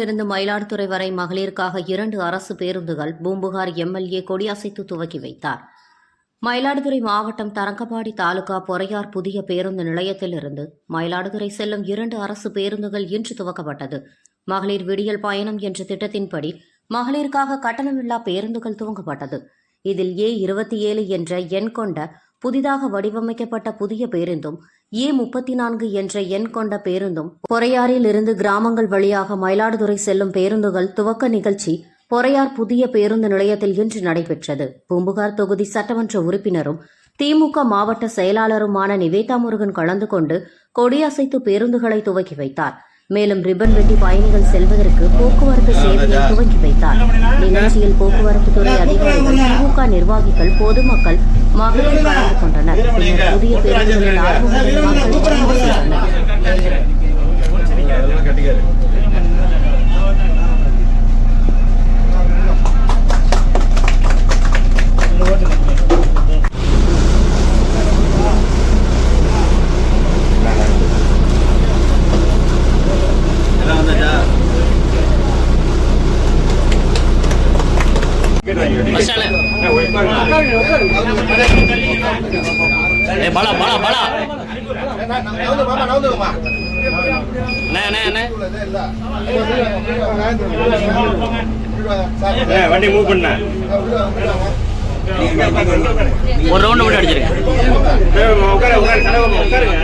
பொறையாறிலிருந்து மயிலாடுதுறை வரை மகளிருக்காக 2 அரசு பேருந்துகள் பூம்புகார் எம்எல்ஏ கொடியசைத்து துவக்கி வைத்தார். மயிலாடுதுறை மாவட்டம் தரங்கம்பாடி தாலுகா பொறையார் புதிய பேருந்து நிலையத்திலிருந்து மயிலாடுதுறை செல்லும் 2 அரசு பேருந்துகள் இன்று துவக்கப்பட்டது. மகளிர் விடியல் பயணம் என்ற திட்டத்தின்படி மகளிருக்காக கட்டணமில்லா பேருந்துகள் துவங்கப்பட்டது. இதில் A27 என்ற எண் கொண்ட புதிதாக வடிவமைக்கப்பட்ட புதிய பேருந்தும் A34 என்ற எண் கொண்ட பேருந்தும் பொறையாறில் இருந்து கிராமங்கள் வழியாக மயிலாடுதுறை செல்லும் பேருந்துகள் துவக்க நிகழ்ச்சி பொறையார் புதிய பேருந்து நிலையத்தில் இன்று நடைபெற்றது. பூம்புகார் தொகுதி சட்டமன்ற உறுப்பினரும் திமுக மாவட்ட செயலாளருமான நிவேதா முருகன் கலந்து கொண்டு கொடியசைத்து பேருந்துகளை துவக்கி வைத்தார். மேலும் ரிப்பன் வெட்டி பயணிகள் செல்வதற்கு போக்குவரத்து சேவையை துவக்கி வைத்தார். நிகழ்ச்சியில் போக்குவரத்து துறை அதிகாரிகள், திமுக நிர்வாகிகள், பொதுமக்கள், மகளிர் கலந்து கொண்டனர். பின்னர் புதிய பேருந்துகளின் ஆர்வங்களை மக்கள் பதிவு செய்தனர். வண்டி மூவ் பண்ண ஒரு ரவுண்ட் மட்டும் அடிச்சிருக்கேன். உட்காருங்க.